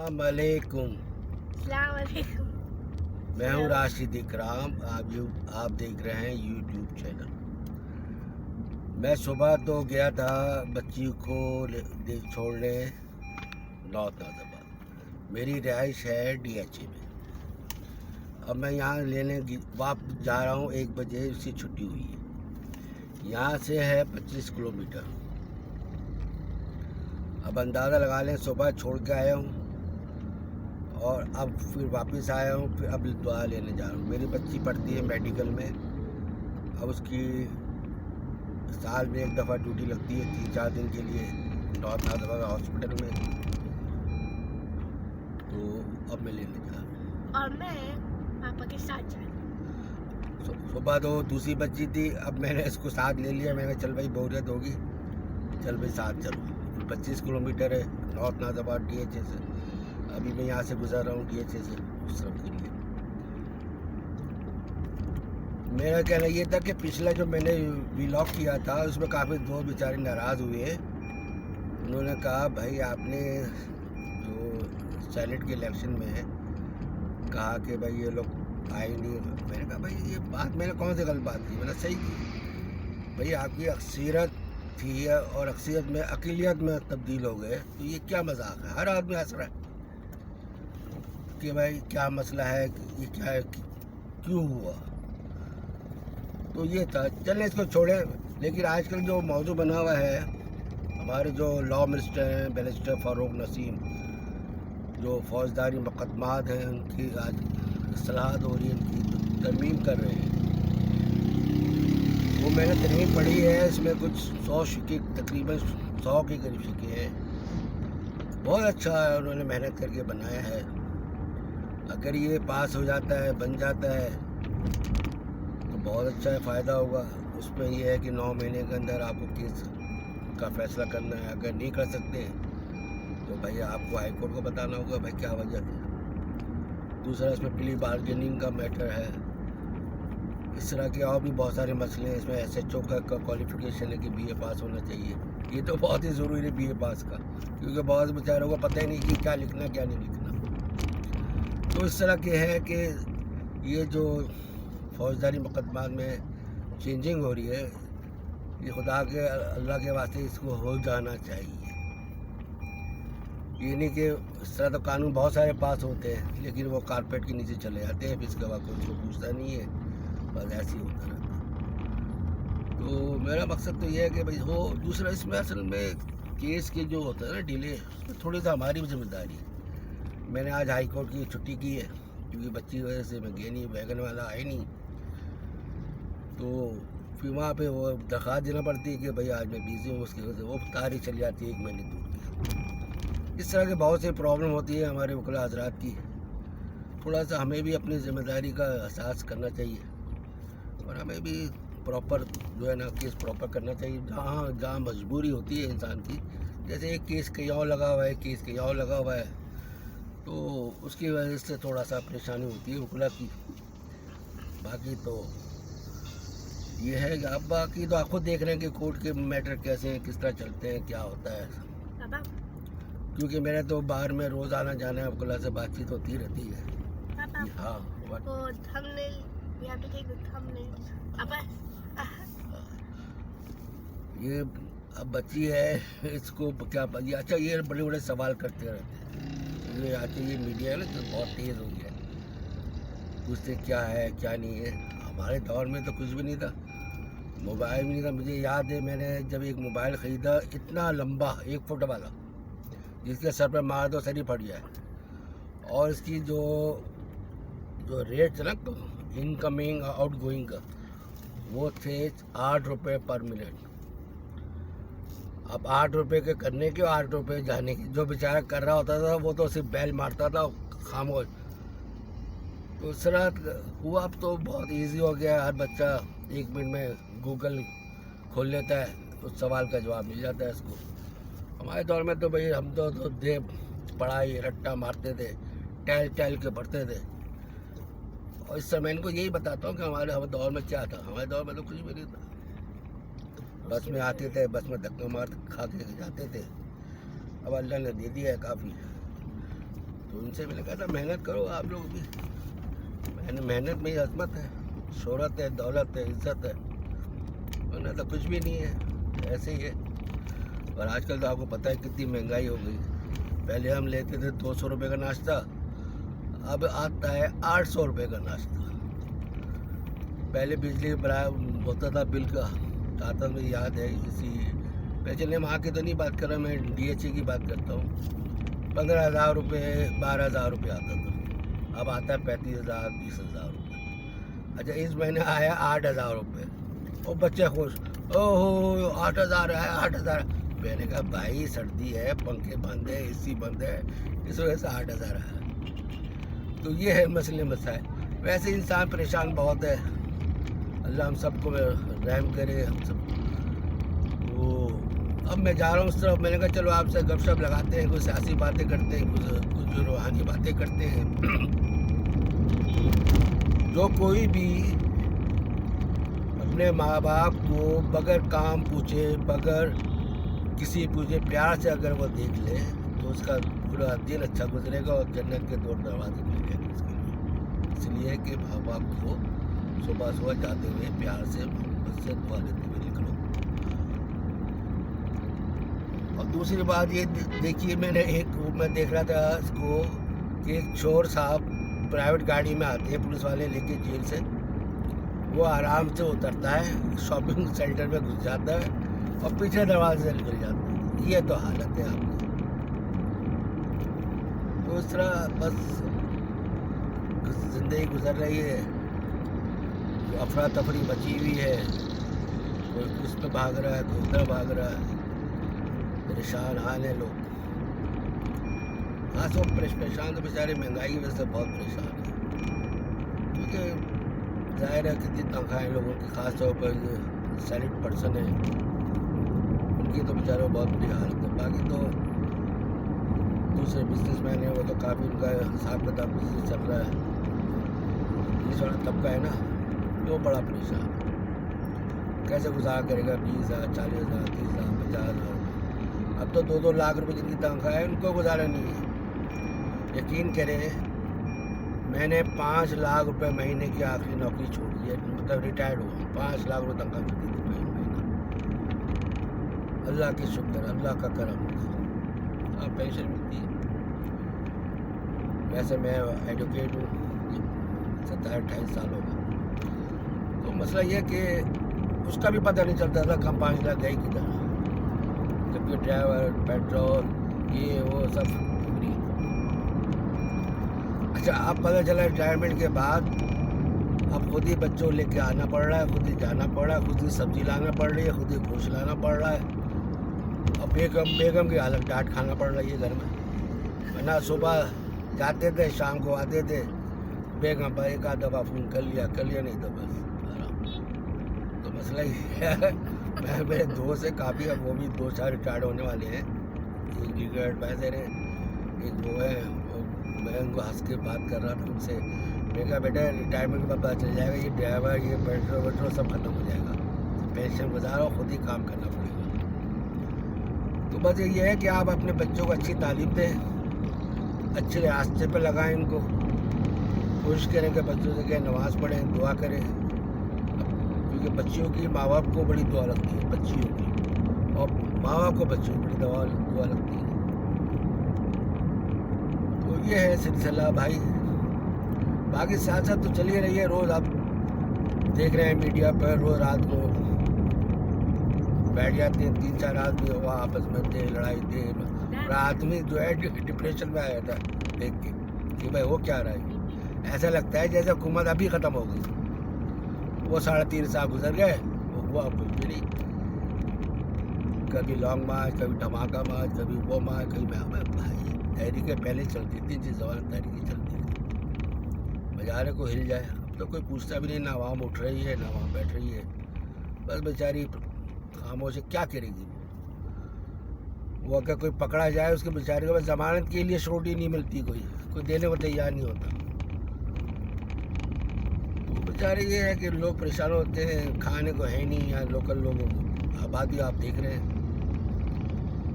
अस्सलाम वालेकुम। अस्सलाम वालेकुम। मैं हूँ राशिद इकराम। आप देख रहे हैं यूट्यूब चैनल। मैं सुबह तो गया था बच्ची को छोड़ने नॉर्थ नाज़ाबाद। मेरी रिहाइश है DHA में। अब मैं यहाँ लेने वापस जा रहा हूँ, 1 बजे उसकी छुट्टी हुई है। यहाँ से है 25 किलोमीटर। अब अंदाज़ा लगा लें, सुबह छोड़ के आया हूँ और अब फिर वापस आया हूँ, फिर अब दवा लेने जा रहा हूँ। मेरी बच्ची पढ़ती है मेडिकल में। अब उसकी साल में 1 दफ़ा ड्यूटी लगती है 3-4 दिन के लिए नॉर्थ नाज़ाबाद हॉस्पिटल में। तो अब मैं लेने जा रहा हूँ और मैं पापा के साथ जा रही हूँ। सुबह तो दूसरी बच्ची थी, अब मैंने इसको साथ ले लिया। मैंने कहा चल भाई बोरियत होगी, चल भाई साथ चलो। 25 किलोमीटर है नॉर्थ नाज़ाबाद DHA से। अभी मैं यहाँ से गुजर रहा हूँ DHA से उस तरफ के लिए। मेरा कहना ये था कि पिछला जो मैंने व्लॉग किया था उसमें काफ़ी दोस्त बेचारे नाराज़ हुए। उन्होंने कहा भाई आपने जो सेनेट के इलेक्शन में कहा कि भाई ये लोग आए नहीं। मैंने कहा भाई ये बात मैंने कौन सी गलत बात की, मैंने सही की। भाई आपकी अक्सरियत थी और अक्सरियत में अक़लियत में तब्दील हो गए, तो ये क्या मजाक है। हर आदमी हंस रहा है कि भाई क्या मसला है, ये क्या है, क्यों हुआ। तो ये था, चलें इसको छोड़े। लेकिन आजकल जो मौजू बना हुआ है, हमारे जो लॉ मिनिस्टर हैं बैरिस्टर फ़ारूक नसीम, जो फौजदारी मुकदमात हैं उनकी आज इस्लाहत हो रही है, उनकी तरमीम कर रहे हैं। वो मैंने तरमीम पढ़ी है, इसमें कुछ 100 शिक्के, तकरीबन 100 के करीब शिक्के हैं। बहुत अच्छा है, उन्होंने मेहनत करके बनाया है। अगर ये पास हो जाता है, बन जाता है तो बहुत अच्छा है, फ़ायदा होगा। उसमें यह है कि 9 महीने के अंदर आपको केस का फ़ैसला करना है। अगर नहीं कर सकते तो भाई आपको हाई कोर्ट को बताना होगा भाई क्या वजह है। दूसरा इसमें प्ली बार्गेनिंग का मैटर है। इस तरह के और भी बहुत सारे मसले हैं। इसमें SHO का क्वालिफिकेशन है कि BA पास होना चाहिए। ये तो बहुत ही ज़रूरी है BA पास का, क्योंकि बहुत बेचारों को पता ही नहीं कि क्या लिखना क्या नहीं लिखना। तो इस तरह के है कि ये जो फौजदारी मुकदमात में चेंजिंग हो रही है, ये खुदा के अल्लाह के वास्ते इसको हो जाना चाहिए। ये नहीं कि इस तरह तो कानून बहुत सारे पास होते हैं लेकिन वो कारपेट के नीचे चले जाते हैं, फिर इसके बाद कोई उसको पूछता नहीं है, बस ऐसे ही होता रहता है। तो मेरा मकसद तो ये है कि भाई हो। दूसरा इसमें असल में केस के जो होता है ना डिले, थोड़ी सा हमारी भी जिम्मेदारी है। मैंने आज हाई कोर्ट की छुट्टी की है क्योंकि बच्ची की वजह से मैं गया नहीं, वैगन वाला आए नहीं। तो फिर वहाँ पे वो दरख्वास्त देना पड़ती है कि भाई आज मैं बिज़ी हूँ, उसकी वजह से वो तारीख चली जाती है 1 महीने दूर की। इस तरह के बहुत से प्रॉब्लम होती है हमारे वकील हज़रात की। थोड़ा सा हमें भी अपनी ज़िम्मेदारी का एहसास करना चाहिए और हमें भी प्रॉपर जो है ना केस प्रॉपर करना चाहिए। जहाँ मजबूरी होती है इंसान की, जैसे एक केस कहीं और लगा हुआ है, केस कहीं और लगा हुआ है, तो उसकी वजह से थोड़ा सा परेशानी होती है वकील की। बाकी तो ये है कि अब बाकी तो आप खुद देख रहे हैं कि कोर्ट के मैटर कैसे हैं, किस तरह चलते हैं, क्या होता है। पापा क्योंकि मैंने तो बाहर में रोज़ आना जाना है, वकील से बातचीत होती रहती है। पापा हाँ वो thumbnail, we have to take the thumbnail. पापा ये अब बच्ची है, इसको क्या ये अच्छा, ये बड़े बड़े सवाल करते रहते हैं। ये आते ये मीडिया है ना तो बहुत तेज़ हो गया है, पूछते क्या है क्या नहीं है। हमारे दौर में तो कुछ भी नहीं था, मोबाइल भी नहीं था। मुझे याद है मैंने जब एक मोबाइल ख़रीदा, इतना लंबा 1 फुट वाला, जिसके सर पर मार दो सर ही फट जाए। और इसकी जो रेट था ना तो इनकमिंग आउट गोइंग का, वो थे 8 रुपये पर मिनट। अब 8 रुपये के करने के और 8 रुपये जाने के, जो बेचारा कर रहा होता था वो तो सिर्फ बैल मारता था खामोश। तो उस तरह हुआ। अब तो बहुत इजी हो गया, हर बच्चा 1 मिनट में गूगल खोल लेता है, उस सवाल का जवाब मिल जाता है इसको। हमारे दौर में तो भाई हम तो दे पढ़ाई रट्टा मारते थे, टहल के पढ़ते थे। और इस समय इनको यही बताता हूँ कि हमारे दौर में क्या था। हमारे दौर में तो कुछ भी नहीं था। बस में आते थे, बस में धक्का मार खा के जाते थे। अब अल्लाह ने दे दिया है काफ़ी। तो उनसे मैंने कहा था मेहनत करो आप लोग भी, मेहनत में ही अजमत है, शोहरत है, दौलत है, इज्जत है, वरना तो कुछ भी नहीं है, ऐसे ही है। और आजकल तो आपको पता है कितनी महंगाई हो गई। पहले हम लेते थे 200 रुपये का नाश्ता, अब आता है 800 रुपये का नाश्ता। पहले बिजली बड़ा होता था बिल का, आता मुझे याद है, इसी पहले वहाँ की तो नहीं बात कर रहा मैं, DHA की बात करता हूँ। 15,000 रुपये 12,000 रुपये आता था, अब आता है 35,000 20,000 रुपये। अच्छा इस महीने आया 8,000 रुपये, और बच्चे खुश, ओहो 8,000 है 8,000। मैंने कहा भाई सर्दी है, पंखे बंद है, AC बंद है, इस वजह से 8,000 है। तो ये है मसले मसाइल। वैसे इंसान परेशान बहुत है, अल्लाह हम सबको रहम करे हम सब। तो अब मैं जा रहा हूँ उस तरफ, मैंने कहा चलो आपसे गपशप लगाते हैं, कुछ सियासी बातें करते हैं, कुछ रूहानी बातें करते हैं। जो कोई भी अपने माँ बाप को बगैर काम पूछे, बगैर किसी पूछे, प्यार से अगर वो देख ले तो उसका पूरा दिन अच्छा गुजरेगा और जन्नत के 2 दरवाजे खुलेंगे उसके लिए। इसलिए कि माँ बाप को सुबह सुबह जाते हुए प्यार से मोहब्बत से दुआ लेते हुए निकलो। और दूसरी बात ये देखिए, मैं देख रहा था इसको कि एक चोर साहब प्राइवेट गाड़ी में आते हैं पुलिस वाले लेके जेल से, वो आराम से उतरता है, शॉपिंग सेंटर में घुस जाता है और पीछे दरवाजे से निकल जाता है। ये तो हालत है आपकी। तो इस तरह बस जिंदगी गुजर रही है, जो अफरा तफरी बची हुई है, कोई उस पर भाग रहा है, कोई उधर भाग रहा है, परेशान हाल है लोग। खास लोग परेशान तो बेचारे महंगाई की वजह से बहुत परेशान है, क्योंकि जाहिर है कितनी तनख्वाहें लोगों की, खास तौर पर जो सैलरीड पर्सन है उनकी तो बेचारों बहुत बुरी हालत है। बाकी तो दूसरे बिजनेसमैन है, वो तो काफ़ी उनका हिसाब किताब बिजनेस चल रहा है। पुलिस वाला तबका है ना, वो बड़ा परेशान, कैसे गुजार करेगा 20,000 40,000 30,000 50,000। अब तो 2-2 लाख रुपए जिनकी तनख्वाह है उनको गुजारा नहीं है। यकीन करें मैंने 5 लाख रुपए महीने की आखिरी नौकरी छोड़ दी है, मतलब रिटायर्ड हुआ, 5 लाख रुपये तनख्वाह मिलती थी महीना। अल्लाह की शुक्र, अल्लाह का करम, अब पेंशन मिलती है। वैसे मैं एडवोकेट हूँ, 27-28 साल हो गए। तो मसला ये कि उसका भी पता नहीं चलता था कम 5 लाख गई किधर, जबकि ड्राइवर, पेट्रोल, ये वो सब फ्री। अच्छा अब पता चला रिटायरमेंट के बाद अब खुद ही बच्चों लेके आना पड़ रहा है, खुद ही जाना पड़ रहा है, खुद ही सब्जी लाना पड़ रही है, खुद ही गोश्त लाना पड़ रहा है। अब बेगम की हालत डांट खाना पड़ रही है घर में, वरना सुबह जाते थे शाम को आते थे, बेगम पर एक आध दफ़ा फ़ोन कर लिया नहीं तो बस आराम। तो मसला ये है, मैं मेरे दोस्त से काफ़ी, अब वो भी 2-4 रिटायर्ड होने वाले हैं, एक लीगल एडवाइज़र है, एक वो है, मैं उनको हंस के बात कर रहा था उनसे, मैं कहा बेटा रिटायरमेंट के बाद पता चल जाएगा ये ड्राइवर, ये पेट्रोल सब खत्म हो जाएगा, पेंशन गुजारो, खुद ही काम करना पड़ेगा। तो बस ये है कि आप अपने बच्चों को अच्छी तालीम दें, अच्छे रास्ते पर लगाएं इनको, कोशिश करें कि बच्चों से क्या नमाज़ पढ़ें, दुआ करें, क्योंकि बच्चियों की माँ बाप को बड़ी दुआ लगती है, बच्चियों की, और माँ बाप को बच्चों की बड़ी दुआ लगती है। तो ये है सिलसिला भाई। बाकी साथ साथ तो चलिए रही है, रोज़ आप देख रहे हैं मीडिया पर, रोज़ रात को बैठ जाते हैं 3-4 आदमी हुआ आपस में दे लड़ाई दे, और आदमी जो है डिप्रेशन में आया था देख के कि भाई वो क्या रहा है। ऐसा लगता है जैसे हुकूमत अभी ख़त्म हो गई, वो 3.5 साल गुजर गए, वो हुआ कुछ भी नहीं। कभी लॉन्ग मार्च, कभी धमाका मार्च, कभी वो मार्च, कभी मैं भाई तहरीकें पहले चलती थी, जिस जमाने तहरीकें चलती थी, बाजारे को हिल जाए। अब तो कोई पूछता भी नहीं, ना वहाँ उठ रही है ना वहाँ बैठ रही है, बस बेचारी खामोश क्या करेगी वो। अगर कोई पकड़ा जाए उसके बेचारे को बस जमानत के लिए छोटी नहीं मिलती, कोई देने को तैयार नहीं होता। तो बेचारे ये है कि लोग परेशान होते हैं, खाने को है नहीं। यहाँ लोकल लोगों को आबादी आप देख रहे हैं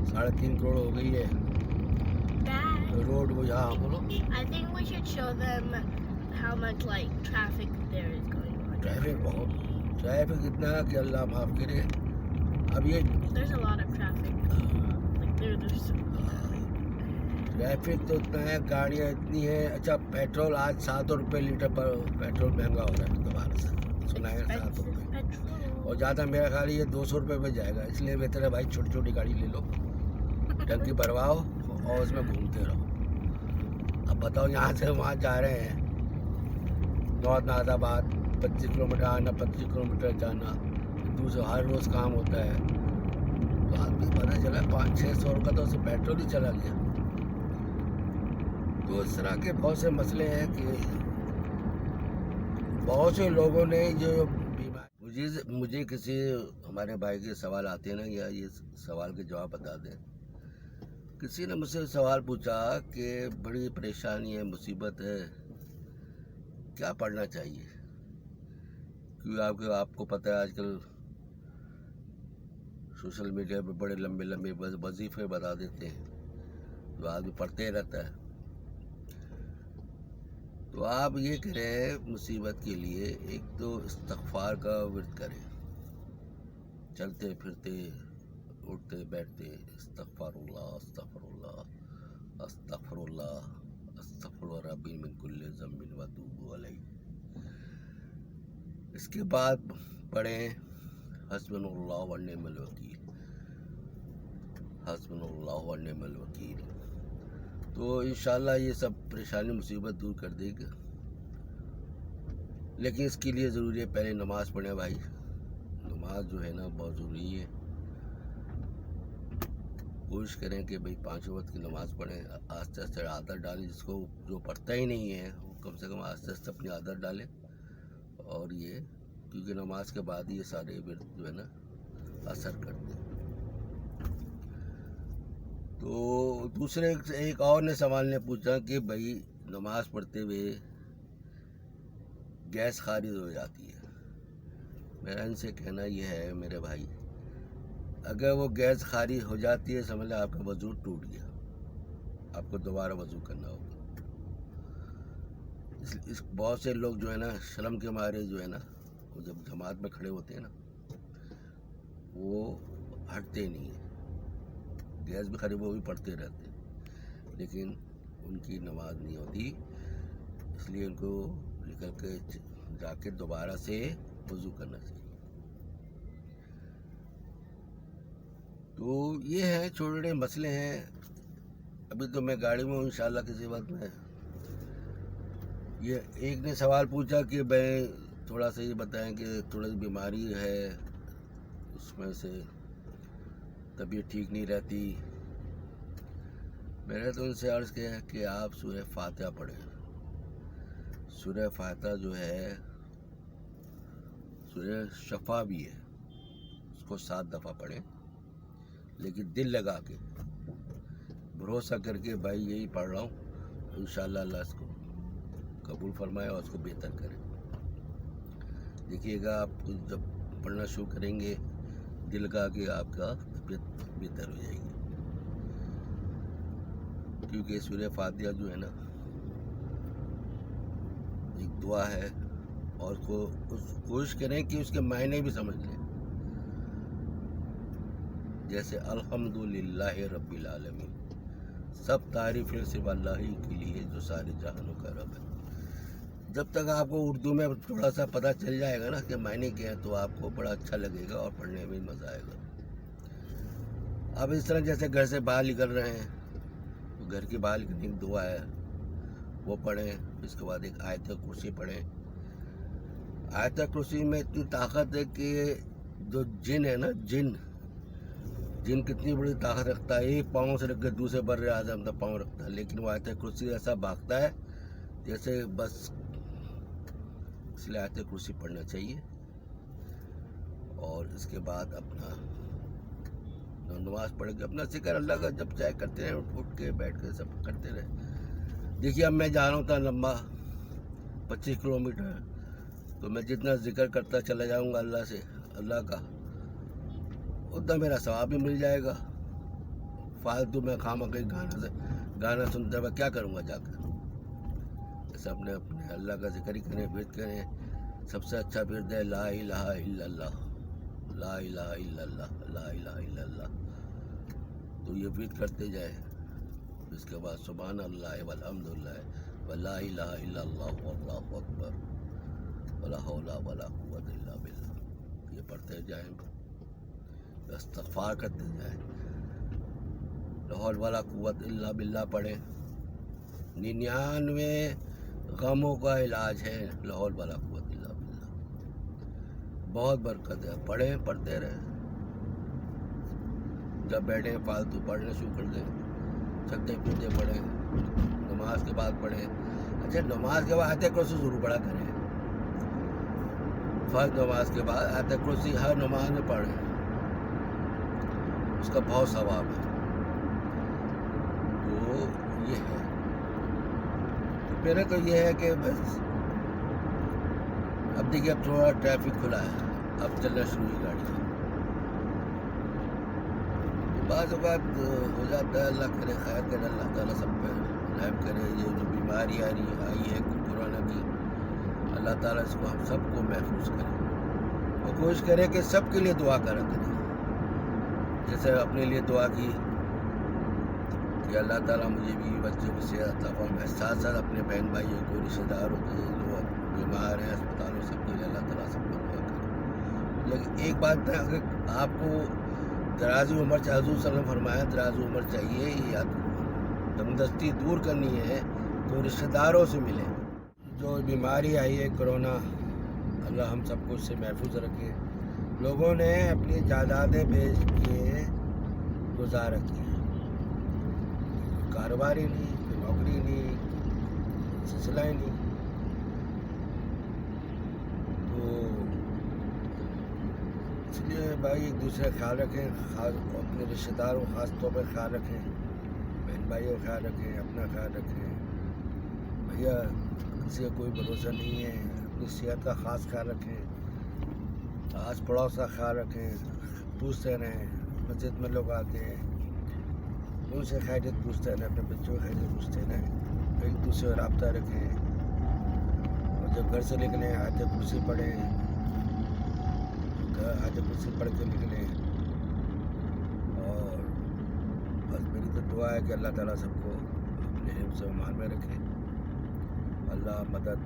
3.5 करोड़ हो गई है, रोड वो यहाँ बोलो I think we should show them how much like traffic there is going on. Traffic इतना है कि अल्लाह माफ़ करे. अब ये There's a lot of traffic. Like there's traffic तो इतना है, गाड़ियाँ इतनी हैं. अच्छा, पेट्रोल आज 7 रुपये लीटर पर पेट्रोल महंगा हो रहा है दोबारा से, सुना है 7 रुपये. petrol. और ज़्यादा मेरा ख्याल ये 200 रुपये में जाएगा. इसलिए बेहतर है भाई छोटी छोटी गाड़ी ले लो, टंकी भरवाओ और उसमें घूमते रहो. अब बताओ यहाँ से वहाँ जा रहे हैं, नॉर्थ नाज़ाबाद 25 किलोमीटर आना, 25 किलोमीटर जाना, दूसरा हर रोज़ काम होता है. तो आदमी पता चला 500-600 का तो उससे पेट्रोल ही चला गया. तो इस तरह के बहुत से मसले हैं कि बहुत से लोगों ने जो मुझे किसी हमारे भाई के सवाल आते हैं ना, या ये सवाल के जवाब बता दें. किसी ने मुझसे सवाल पूछा कि बड़ी परेशानी है, मुसीबत है, क्या पढ़ना चाहिए. क्योंकि आपको पता है आजकल सोशल मीडिया पे बड़े लंबे लंबे वजीफे बता देते हैं, तो आदमी पढ़ते ही रहता है. तो आप ये करें मुसीबत के लिए, एक तो इस्तग़फ़ार का विर्द करें, चलते फिरते उठते बैठते अस्तग़फ़िरुल्लाह अस्तग़फ़िरुल्लाह अस्तग़फ़िरुल्लाह अस्तग़फ़िरु रब्बी मिन कुल्लि ज़म्बिन व अतूबु अलैहि. इसके बाद पढ़ें हस्बुनल्लाह व निअमल वकील, हस्बुनल्लाह व निअमल वकील. तो इंशाल्लाह ये सब परेशानी मुसीबत दूर कर देगा. लेकिन इसके लिए ज़रूरी है पहले नमाज़ पढ़ें भाई. नमाज जो है ना बहुत ज़रूरी है. कोशिश करें कि भाई 5 वक्त की नमाज़ पढ़ें. आस्ते आस्ते आदत डालें, जिसको जो पढ़ता ही नहीं है वो कम से कम आस्ते आस्ते अपनी आदत डालें. और ये क्योंकि नमाज के बाद ये सारे विर्द जो है ना असर करते हैं. तो दूसरे एक और ने सवाल ने पूछा कि भाई नमाज पढ़ते हुए गैस खारिज हो जाती है. मेरा इनसे कहना यह है मेरे भाई, अगर वो गैस खारिज हो जाती है समझ लें आपका वज़ू टूट गया, आपको दोबारा वज़ू करना होगा. इस बहुत से लोग जो है ना शर्म के मारे जो है ना, वो जब जमात में खड़े होते हैं ना वो हटते नहीं हैं. गैस भी खरीब वो भी पढ़ते रहते हैं, लेकिन उनकी नमाज नहीं होती. इसलिए उनको निकल के जाके दोबारा से वज़ू करना चाहिए. तो ये हैं छोटे मसले हैं. अभी तो मैं गाड़ी में हूँ, इंशाल्लाह किसी वक्त में. ये एक ने सवाल पूछा कि भाई थोड़ा सा ये बताएं कि थोड़ी बीमारी है, उसमें से तबीयत ठीक नहीं रहती. मैंने तो उनसे अर्ज़ किया है कि आप सूरह फातिहा पढ़ें. सूरह फातिहा जो है सूरह शफा भी है, उसको 7 दफ़ा पढ़ें, लेकिन दिल लगा के भरोसा करके भाई यही पढ़ रहा हूँ, इंशाअल्लाह अल्लाह इसको कबूल फरमाए और उसको बेहतर करे. देखिएगा आप जब पढ़ना शुरू करेंगे दिल लगा के आपका तबीयत बेहतर हो जाएगी. क्योंकि सूरह फातिहा जो है ना एक दुआ है, और उसको कोशिश करें कि उसके मायने भी समझ लें. जैसे अल्हम्दुलिल्लाहि रब्बिल आलमीन, सब तारीफ़ें सिर्फ अल्लाह ही के लिए जो सारे जहानों का रब है. जब तक आपको उर्दू में थोड़ा सा पता चल जाएगा ना कि मायने क्या है, तो आपको बड़ा अच्छा लगेगा और पढ़ने में मज़ा आएगा. अब इस तरह जैसे घर से बाहर निकल रहे हैं तो घर के बाहर निकलने की दुआ है वो पढ़ें. इसके बाद एक आयत कुर्सी पढ़ें. आयत कुर्सी में इतनी ताकत है कि जो जिन है ना, जिन कितनी बड़ी ताकत रखता है. एक पाँव से रख कर दूसरे बर्रे आज़म तक पाँव रखता है, लेकिन वो आयत कुर्सी ऐसा भागता है जैसे बस. इसलिए आयत कुर्सी पढ़ना चाहिए. और इसके बाद अपना नमाज पढ़ के अपना जिक्र अल्लाह का जब चाहे करते रहे, उठ के बैठ के सब करते रहे. देखिए अब मैं जा रहा हूँ था लंबा 25 किलोमीटर, तो मैं जितना जिक्र करता चला जाऊँगा अल्लाह का, उतना मेरा सवाब भी मिल जाएगा. फालतू में खामा कहीं गाना सुनते हुए क्या करूँगा जाकर। सब ने अपने अल्लाह का जिक्र ही करें, विरद करें। सबसे अच्छा विरद है ला इलाहा इल्लल्लाह, ला इलाहा इल्लल्लाह, ला इलाहा इल्लल्लाह। तो ये विरद करते जाए। इसके बाद सुभान अल्लाह वल्हम्दुलिल्लाह वला इलाहा इल्लल्लाह वल्लाहु अकबर वला हौला वला कुव्वता इल्ला बिल्लाह, ये पढ़ते जाएं, इस्तिग़फ़ार करते जाएं। ला हौला वला कुव्वता इल्ला बिल्लाह पढ़ें। 99 गमों का इलाज है ला हौला वला कुव्वता इल्ला बिल्लाह। बहुत बरकत है, पढ़ें, पढ़ते रहें। जब बैठे फालतू पढ़ने शुरू कर दें, चलते फिरते पढ़ें, नमाज के बाद पढ़ें। अच्छा, नमाज के बाद आयत कुर्सी ज़रूर पढ़ा करें। फर्ज नमाज के बाद आयत कुर्सी हर नमाज में पढ़ें, उसका बहुत सवाब है। तो ये है, मेरा तो ये है कि बस अब देखिए, अब थोड़ा ट्रैफिक खुला है, अब चलना शुरू हुई गाड़ी। बाज़ औक़ात हो जाता है, अल्लाह करे खैर करे, अल्लाह ताला सब पे रहम करे। ये जो बीमारी आई है कोरोना की, अल्लाह ताला इसको हम सबको महफूज करे और कोशिश करे कि सब के लिए दुआ करा करें। जैसे अपने लिए दुआ की कि अल्लाह ताला मुझे भी बच्चे को सेहत अता फरमाए, साथ साथ अपने बहन भाइयों को, रिश्तेदारों को, जो बीमार हैं अस्पतालों, सबके लिए अल्लाह ताला सबको दुआ करे। लेकिन एक बात है, अगर आपको दराज़ी उम्र चाहिए, हज़ूर सल्लल्लाहु अलैहि वसल्लम फरमाया दराज़ी उम्र चाहिए या तंदुरुस्ती दूर करनी है तो रिश्तेदारों से मिले। जो बीमारी आई है कोरोना, अल्लाह हम सबको उससे महफूज रखे। लोगों ने अपनी जायदादें बेच के गुजारा किया, कारोबार ही नहीं, कोई नौकरी नहीं, सिलसिला ही नहीं। तो इसलिए भाई एक दूसरे का ख्याल रखें, खास अपने रिश्तेदारों ख़ास तौर पर ख्याल रखें, बहन भाइयों का ख्याल रखें, अपना ख्याल रखें। भैया किसी का कोई भरोसा नहीं है, अपनी सेहत का ख़ास ख्याल रखें, आस पड़ोस का ख्याल रखें, पूछते रहें। मस्जिद में लोग आते हैं, उनसे खैरियत पूछते रहें, अपने बच्चों की खैरियत पूछते रहें, एक दूसरे का रब्ता रखें। और जब घर से निकलें आयत कुर्सी पढ़ें, आयत कुर्सी पढ़ के निकलें। और बस मेरी तो दुआ है कि अल्लाह ताला सबको अपने हिफ्ज़ व ईमान में रखे। अल्लाह मदद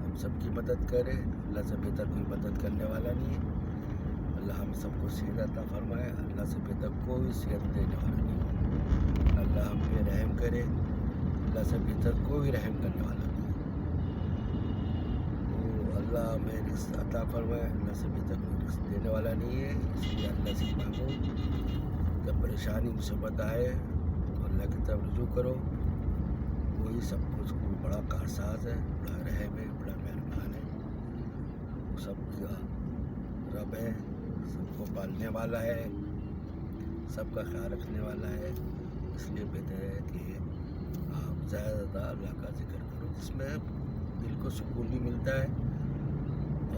हम सबकी मदद करे, अल्लाह से बेहतर कोई मदद करने वाला नहीं है। अल्लाह हम सबको सेहत अता फरमाए, अल्लाह से बेहतर कोई सेहत देने वाला नहीं है। अल्लाह हम पे रहम करे, अल्लाह से बेहतर कोई रहम करने वाला नहीं है। तो अल्लाह हमें रिज़्क़ अता फरमाए, अल्लाह से बेहतर कोई रिज़्क़ देने वाला नहीं है। इसलिए अल्लाह से मांगो, जब परेशानी मुसीबत आए तो अल्लाह की तरफ रुजू करो। वही सब कुछ बड़ा कारसाज है, बड़ा रहम है, बड़ा मेहरबान है। वो सबका रब है, सबको पालने वाला है, सबका ख्याल रखने वाला है। इसलिए बेहतर है कि आप ज़्यादा अल्लाह का जिक्र करो, जिसमें दिल को सुकून भी मिलता है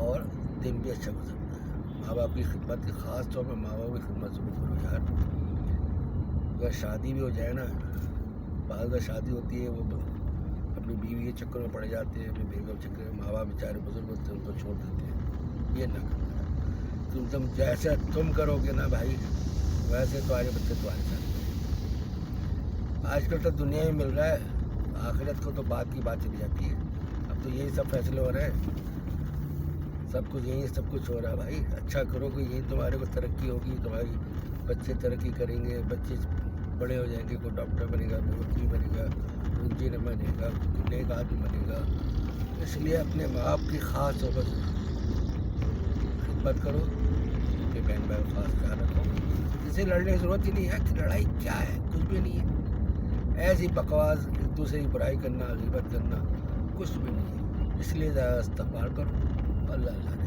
और दिन भी अच्छा गुजरता है। माँ बाप की खिदमत की, ख़ास तौर पर माँ बाप की खिदमत ज़रूर करो यार। अगर शादी भी हो जाए ना, बाद में शादी होती है, वो अपनी बीवी के चक्कर में पड़ जाते हैं, अपनी बेगम चक्कर में। माँ बाप बेचारे बुजुर्ग होते हैं, उनको छोड़ देते हैं। ये ना करना। तुम जैसे तुम करोगे ना भाई, वैसे तुम्हारे बच्चे तुम्हारे साथ करेंगे। आजकल तो दुनिया में मिल रहा है, आखिरत को तो बात की बात चली जाती है। अब तो यही सब फैसले हो रहे हैं, सब कुछ यही सब कुछ हो रहा है भाई। अच्छा करोगे यही तुम्हारे को तरक्की होगी, तुम्हारी बच्चे तरक्की करेंगे, बच्चे बड़े हो जाएंगे, कोई डॉक्टर बनेगा, कोई वकील बनेगा, कोई इंजीनियर बनेगा, कोई नेक आदमी बनेगा। इसलिए अपने माँ बाप की ख़ास तौर पर खिदमत करो, अपने बहन भाई का ख़ास ख्याल रखो। इससे लड़ने की ज़रूरत ही नहीं है कि लड़ाई क्या है, कुछ भी नहीं है। ऐसी बकवास, एक दूसरे की बुराई करना, ग़ीबत करना, कुछ भी नहीं है। इसलिए ज़्यादा इस्तिग़फ़ार करो। अल्लाह अल्लाह ने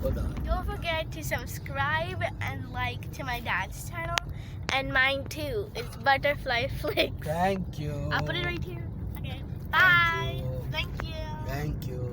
खुदा। Don't forget to subscribe and like to my dad's channel and mine too. It's Butterfly Flicks. Thank you. I'll put it right here. Okay. Thank Bye. you. Thank you. Thank you.